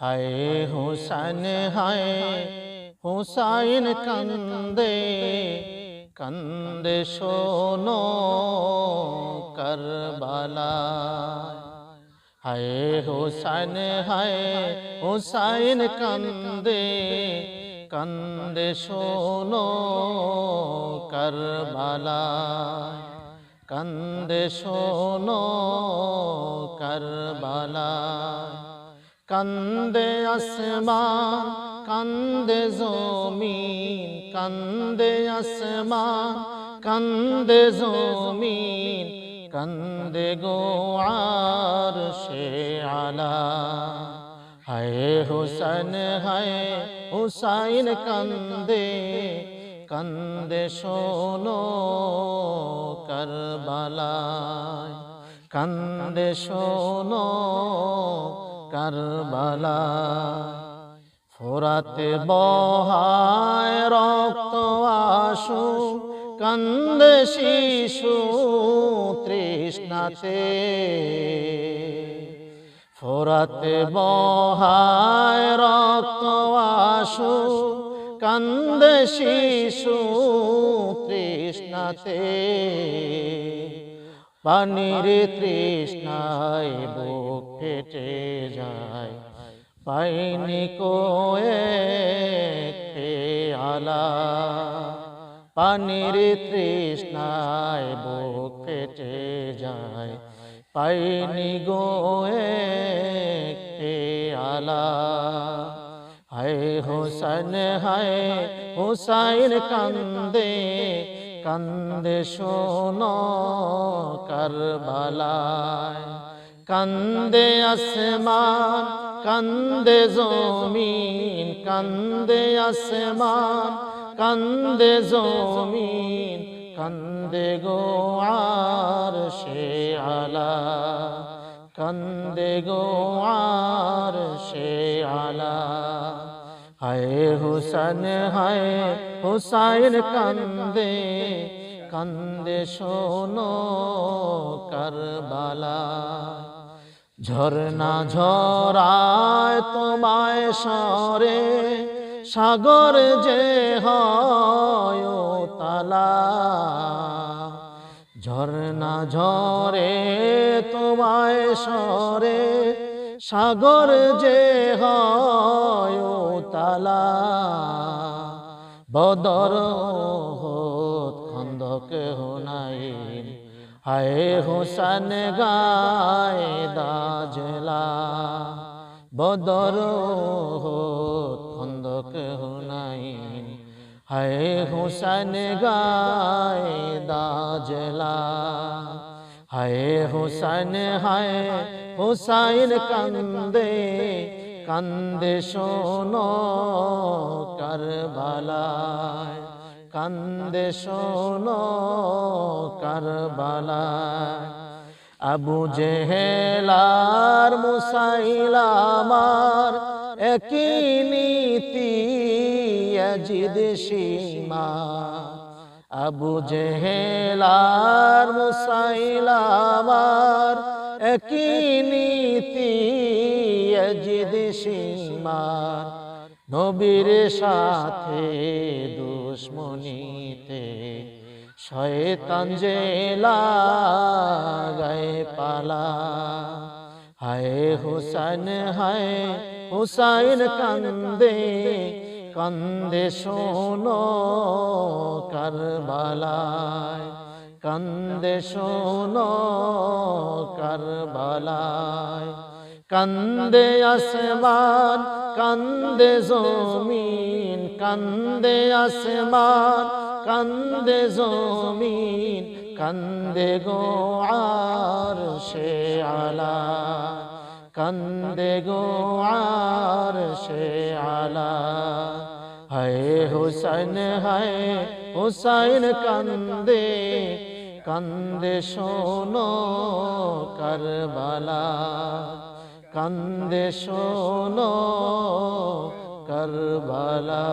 হায় হুসैन হায় হুসাইন কান্দে কান্দে শোনো কারবালা। হায় হুসैन হায় হুসাইন কান্দে কান্দে শোনো কারবালা। কান্দে শোনো কারবালা। কান্দে আসমান কান্দে জমিন কান্দে আসমান কান্দে জমিন কান্দে গো আরশে আলা। হায় হুসैन হায় হুসাইন কান্দে কান্দে শোনো কারবালা। কান্দে শোনো কারবালা। ফোরাতে বহায় রক্ত আশু কান্দে শিশু তৃষ্ণাতে। ফোরাতে বহায় রক্ত আশু কান্দে শিশু তৃষ্ণাতে। পানির তৃষ্ণায় বুক ফেটে যায় পাইনি কো এক পেয়ালা। পানির তৃষ্ণায় বুক ফেটে যায় পাইনি গো এক পেয়ালা। হায় হুসैन হায় হুসাইন কান্দে কান্দে শোনো কারবালায়। কান্দে আসমান কান্দে জমিন কান্দে আসমান কান্দে জমিন কান্দে গো আরশে আলা। কান্দে গো আরশে আলা। হায় হুসैन হায় হুসাইন কান্দে কান্দে শোনো কারবালা। ঝরনা ঝরায় তোমায় সরে সাগর যে হয় তালা। ঝরনা ঝরে তোমায় সরে সাগর যে হয় তালা। বদর উহুদ খন্দক হুনাইন হায় হুসैन গায়ে দাজলা। বদর উহুদ খন্দক হুনাইন হায় হুসैन গায়ে দাজলা। হায় হুসैन হায় হুসাইন কান্দে কান্দে শোনো কারবালায়। কান্দে শোনো কারবালায়। আবু জেহেল আর মুসাইলামার একই নীতি ইয়াজিদ সীমা। আবু জেহেল আর মুসাইলামার একই নীতি ইয়াজিদ সীমার। নবীর সাথে দুশ্মনীতে শয়তান যে লাগায় পালা। হায় হুসैन হায় হুসাইন কান্দে কান্দে শোনো কারবালায়। কান্দে শোনো কারবালায়। কান্দে আসমান কান্দে জমিন কান্দে আসমান কান্দে জমিন কান্দে গো আরশে আলা। কান্দে গো আরশে আলা। হায় হুসैन হায় হুসাইন কান্দে কান্দে শোনো কারবালা। কান্দে শোনো কারবালা।